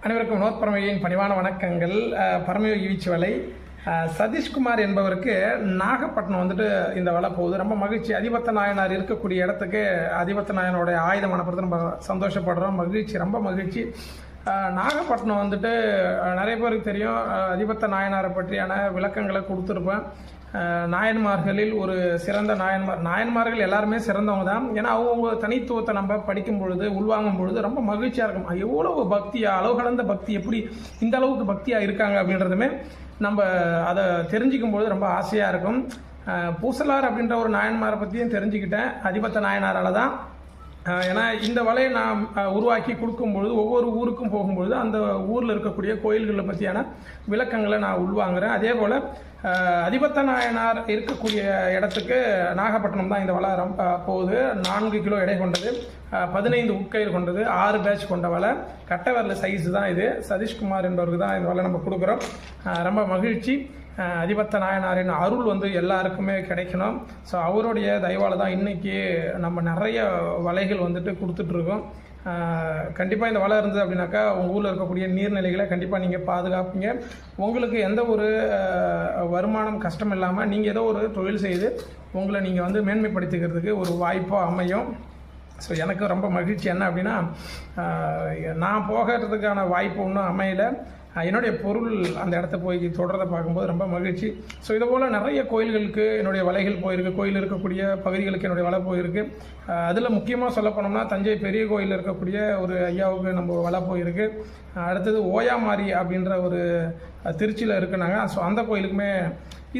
அனைவருக்கும் வினோத் பரமயோகியின் பணிவான வணக்கங்கள். பரமயோகி வீச்சு வலை சதீஷ்குமார் என்பவருக்கு நாகப்பட்டினம் இந்த வலை போகுது. ரொம்ப மகிழ்ச்சி. அதிபத்த நாயனார் இருக்கக்கூடிய இடத்துக்கு அதிபத்த நாயனோடைய ஆயுதம் அனுப்புறது ரொம்ப சந்தோஷப்படுறோம். மகிழ்ச்சி, ரொம்ப மகிழ்ச்சி. நாகப்பட்டினம் நிறைய பேருக்கு தெரியும். அதிபத்த நாயனாரை பற்றியான விளக்கங்களை கொடுத்துருப்பேன். நாயன்மார்களில் ஒரு சிறந்த நாயன்மார்கள் எல்லாருமே சிறந்தவங்க தான். ஏன்னா அவங்க தனித்துவத்தை நம்ம படிக்கும் பொழுது, உள்வாங்கும் பொழுது ரொம்ப மகிழ்ச்சியாக இருக்கும். எவ்வளவு பக்தியாக, அளவு கடந்த பக்தி, எப்படி இந்த அளவுக்கு பக்தியாக இருக்காங்க அப்படின்றதுமே நம்ம அதை தெரிஞ்சிக்கும் பொழுது ரொம்ப ஆசையாக இருக்கும். பூசலார் அப்படின்ற ஒரு நாயன்மாரை பற்றியும் தெரிஞ்சுக்கிட்டேன் அதிபத்த நாயனாரால் தான். ஏன்னா இந்த வலையை நான் உருவாக்கி கொடுக்கும்பொழுது, ஒவ்வொரு ஊருக்கும் போகும்பொழுது அந்த ஊரில் இருக்கக்கூடிய கோயில்களை பற்றியான விளக்கங்களை நான் உள்வாங்குறேன். அதே போல் அதிபத்த நாயனார் இருக்கக்கூடிய இடத்துக்கு நாகப்பட்டினம் தான் இந்த வலை போகுது. 4 கிலோ எடை கொண்டது, 15 உட்கயிறு கொண்டது, 6 பேட்ச் கொண்ட வலை. கட்டவரல் சைஸு தான் இது. சதீஷ்குமார் என்பவருக்கு தான் இந்த வலை நம்ம கொடுக்குறோம். ரொம்ப மகிழ்ச்சி. அதிபத்த நாயனாரின் அருள் எல்லாருக்குமே கிடைக்கணும். ஸோ அவருடைய தயவால் தான் இன்றைக்கி நம்ம நிறைய வலைகள் கொடுத்துட்ருக்கோம். கண்டிப்பாக இந்த வலை இருந்தது அப்படின்னாக்கா உங்கள் ஊரில் இருக்கக்கூடிய நீர்நிலைகளை கண்டிப்பாக நீங்கள் பாதுகாப்பீங்க. உங்களுக்கு எந்த ஒரு வருமானம் கஷ்டம் இல்லாமல் நீங்கள் ஏதோ ஒரு தொழில் செய்து உங்களை நீங்கள் மேன்மைப்படுத்திக்கிறதுக்கு ஒரு வாய்ப்பாக அமையும். ஸோ எனக்கு ரொம்ப மகிழ்ச்சி. என்ன அப்படின்னா, நான் போகிறதுக்கான வாய்ப்பு ஒன்றும் அமையலை. என்னுடைய பொருள் அந்த இடத்த போய் தொடர்றதை பார்க்கும்போது ரொம்ப மகிழ்ச்சி. ஸோ இது போல் நிறைய கோயில்களுக்கு என்னுடைய வலைகள் போயிருக்கு. கோயில் இருக்கக்கூடிய பகுதிகளுக்கு என்னுடைய வலை போயிருக்கு. அதில் முக்கியமாக சொல்ல போனோம்னா தஞ்சை பெரிய கோயிலில் இருக்கக்கூடிய ஒரு ஐயாவுக்கு நம்ம வலை போயிருக்கு. அடுத்தது ஓயாமாரி அப்படின்ற ஒரு திருச்சியில் இருக்குனாங்க. ஸோ அந்த கோயிலுக்குமே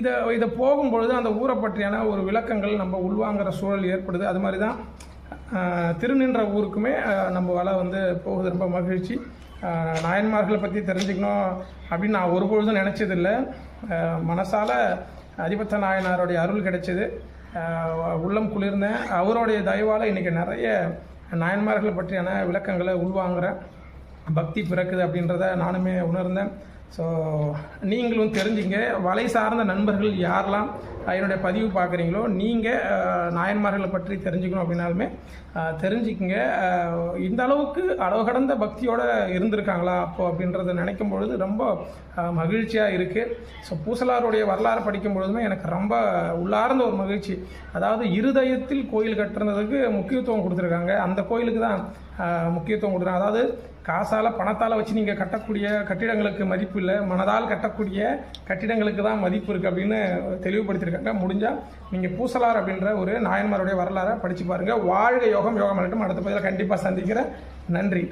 இதை போகும்பொழுது அந்த ஊரை பற்றியான ஒரு விளக்கங்கள் நம்ம உள்வாங்கிற சூழல் ஏற்படுது. அது மாதிரி தான் திருநின்ற ஊருக்குமே நம்ம வலை போகுது. ரொம்ப மகிழ்ச்சி. நாயன்மார்களை பற்றி தெரிஞ்சுக்கணும் அப்படின்னு நான் ஒருபொழுதும் நினச்சதில்லை. மனசால் அதிபத்த நாயனாருடைய அருள் கிடைச்சது. உள்ளம் குளிர்ந்தேன். அவருடைய தயவால் இன்றைக்கி நிறைய நாயன்மார்களை பற்றியான விளக்கங்களை உள்வாங்குகிறேன். பக்தி பிறக்குது அப்படின்றத நானுமே உணர்ந்தேன். ஸோ நீங்களும் தெரிஞ்சுங்க. வலை சார்ந்த நண்பர்கள் யாரெல்லாம் என்னுடைய பதிவு பார்க்குறீங்களோ, நீங்கள் நாயன்மார்களை பற்றி தெரிஞ்சுக்கணும் அப்படின்னாலுமே தெரிஞ்சுக்குங்க. இந்த அளவுக்கு அளவு கடந்த பக்தியோடு இருந்திருக்காங்களா அப்போது அப்படின்றத நினைக்கும் பொழுது ரொம்ப மகிழ்ச்சியாக இருக்குது. ஸோ பூசலாருடைய வரலாறு படிக்கும் பொழுதுமே எனக்கு ரொம்ப உள்ளார்ந்த ஒரு மகிழ்ச்சி. அதாவது இருதயத்தில் கோயில் கட்டுறதுக்கு முக்கியத்துவம் கொடுத்துருக்காங்க. அந்த கோயிலுக்கு தான் முக்கியத்துவம் கொடுக்குறாங்க. அதாவது காசால் பணத்தால் வச்சு நீங்கள் கட்டக்கூடிய கட்டிடங்களுக்கு மதிப்பு இல்லை, மனதால் கட்டக்கூடிய கட்டிடங்களுக்கு தான் மதிப்பு இருக்குது அப்படின்னு தெளிவுபடுத்தியிருக்காங்க. முடிஞ்சால் நீங்கள் பூசலார் அப்படின்ற ஒரு நாயன்மாருடைய வரலாறை படித்து பாருங்கள். வாழ்க யோகம், யோகம். அடுத்த பதிவில் கண்டிப்பாக சந்திக்கிறேன். நன்றி.